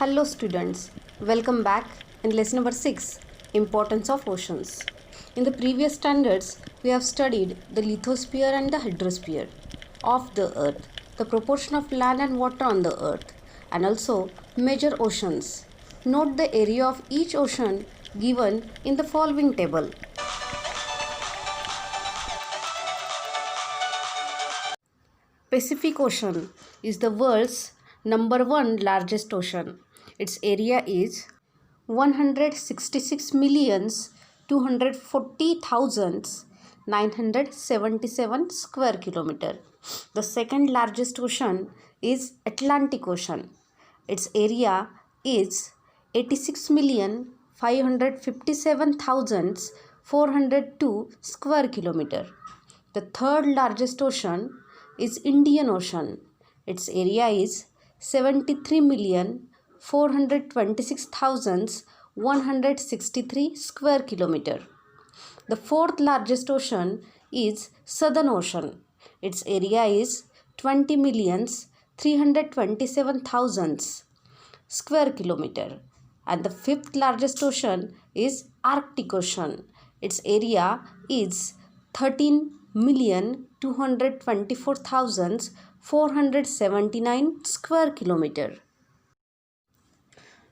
Hello students, welcome back in lesson number 6, Importance of Oceans. In the previous standards, we have studied the lithosphere and the hydrosphere of the earth, the proportion of land and water on the earth, and also major oceans. Note the area of each ocean given in the following table. Pacific Ocean is the world's number 1 largest ocean. Its area is 166,240,977 square kilometer. The second largest ocean is Atlantic Ocean. Its area is 86,557,402 square kilometer. The third largest ocean is Indian Ocean. Its area is 73,426,163 square kilometer. The fourth largest ocean is Southern Ocean. Its area is 20,327,000 square kilometer. And the fifth largest ocean is Arctic Ocean. Its area is 13,224,479 square kilometer.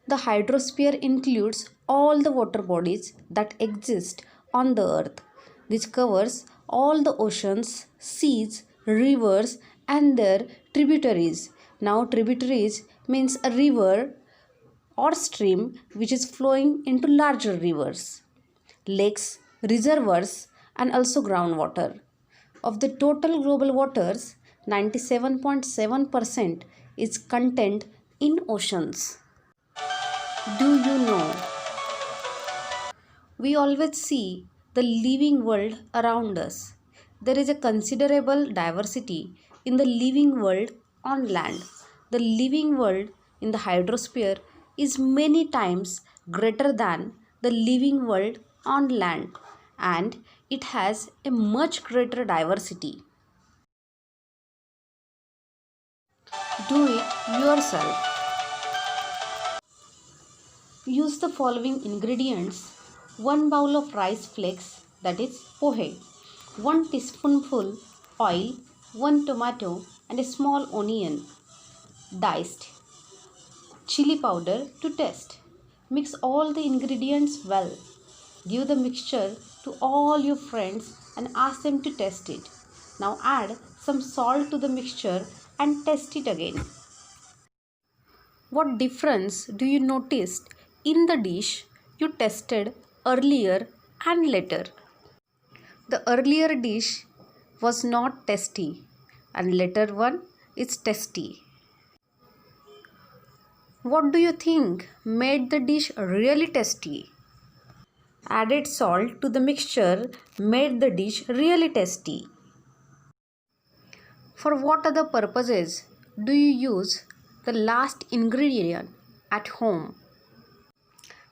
The hydrosphere includes all the water bodies that exist on the earth. This covers all the oceans, seas, rivers and their tributaries. Now tributaries means a river or stream which is flowing into larger rivers, lakes, reservoirs and also groundwater. Of the total global waters, 97.7% is contained in oceans. Do you know? We always see the living world around us. There is a considerable diversity in the living world on land. The living world in the hydrosphere is many times greater than the living world on land, and it has a much greater diversity. Do it yourself. Use the following ingredients: 1 bowl of rice flakes, that is pohe, 1 teaspoonful oil, 1 tomato and a small onion diced, chili powder to taste. Mix all the ingredients well. Give the mixture to all your friends and ask them to taste it. Now add some salt to the mixture and taste it again. What difference do you notice in the dish you tasted earlier and later? The earlier dish was not tasty and later one is tasty. What do you think made the dish really tasty? Added salt to the mixture made the dish really tasty. For what other purposes do you use the last ingredient at home?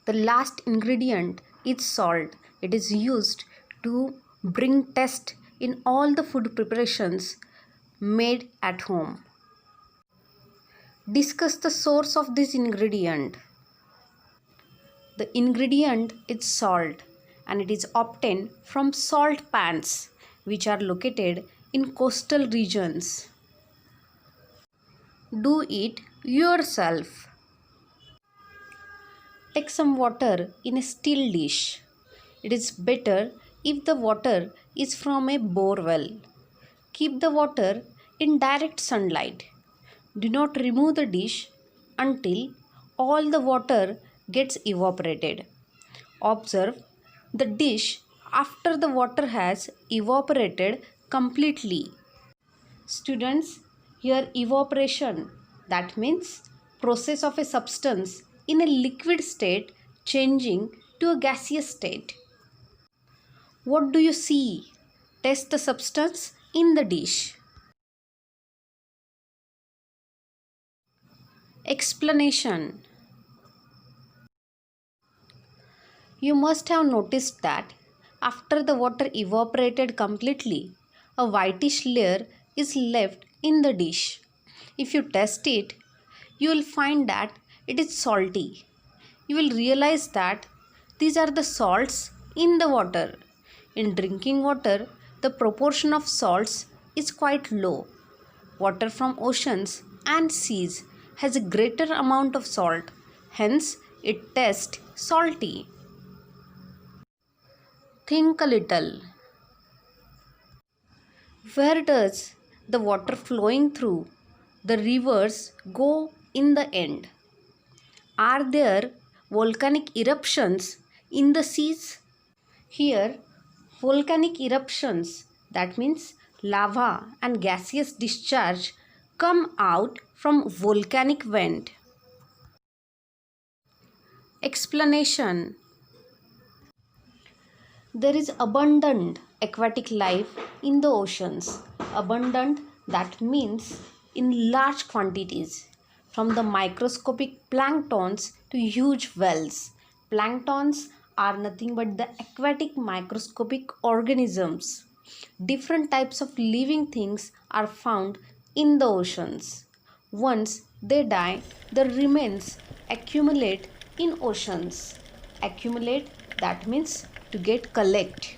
The last ingredient is salt. It is used to bring taste in all the food preparations made at home. Discuss the source of this ingredient. The ingredient is salt and it is obtained from salt pans which are located in coastal regions. Do it yourself. Take some water in a steel dish. It is better if the water is from a bore well. Keep the water in direct sunlight. Do not remove the dish until all the water gets evaporated. Observe the dish after the water has evaporated completely. Students, here evaporation, that means process of a substance in a liquid state changing to a gaseous state. What do you see? Taste the substance in the dish. Explanation. You must have noticed that after the water evaporated completely, a whitish layer is left in the dish. If you taste it, you will find that it is salty. You will realize that these are the salts in the water. In drinking water, the proportion of salts is quite low. Water from oceans and seas has a greater amount of salt, hence it tastes salty. Think a little. Where does the water flowing through the rivers go in the end? Are there volcanic eruptions in the seas? Here, volcanic eruptions, that means lava and gaseous discharge, come out from volcanic vent. Explanation. There is abundant aquatic life in the oceans. Abundant, that means in large quantities. From the microscopic planktons to huge whales. Planktons are nothing but the aquatic microscopic organisms. Different types of living things are found in the oceans. Once they die, their remains accumulate in oceans. Accumulate, that means to get collect.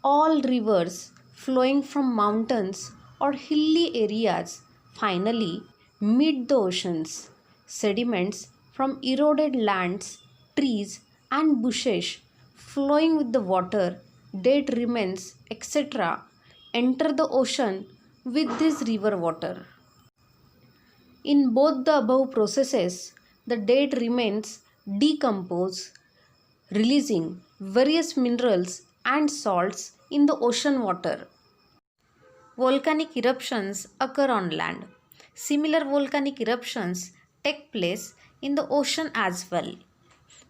All rivers flowing from mountains or hilly areas finally meet the oceans. Sediments from eroded lands, trees, and bushes flowing with the water, dead remains, etc., enter the ocean with this river water. In both the above processes, the dead remains decompose, releasing various minerals and salts in the ocean water. Volcanic eruptions occur on land. Similar volcanic eruptions take place in the ocean as well.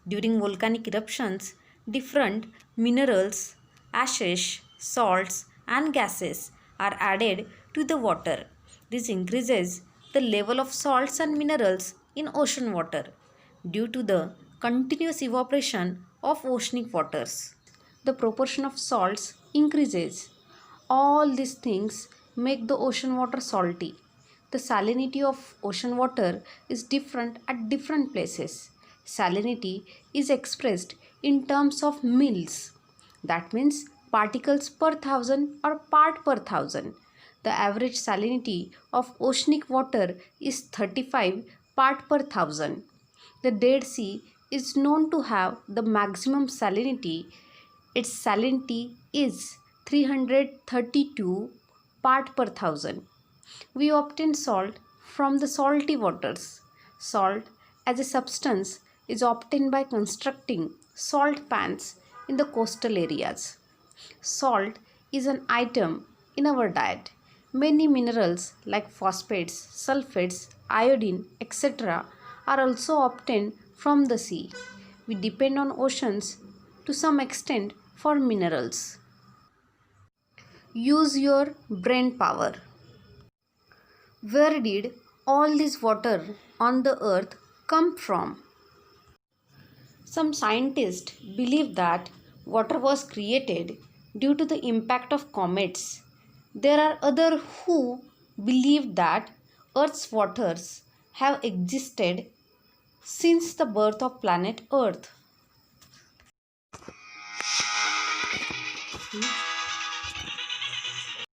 During volcanic eruptions, different minerals, ashes, salts, and gases are added to the water. This increases the level of salts and minerals in ocean water due to the continuous evaporation of oceanic waters. The proportion of salts increases. All these things make the ocean water salty. The salinity of ocean water is different at different places. Salinity is expressed in terms of mils. That means particles per thousand or part per thousand. The average salinity of oceanic water is 35 part per thousand. The Dead Sea is known to have the maximum salinity. Its salinity is 332 part per thousand. We obtain salt from the salty waters. Salt as a substance is obtained by constructing salt pans in the coastal areas. Salt is an item in our diet. Many minerals like phosphates, sulfates, iodine, etc. are also obtained from the sea. We depend on oceans to some extent for minerals. Use your brain power. Where did all this water on the earth come from? Some scientists believe that water was created due to the impact of comets. There are others who believe that Earth's waters have existed since the birth of planet Earth.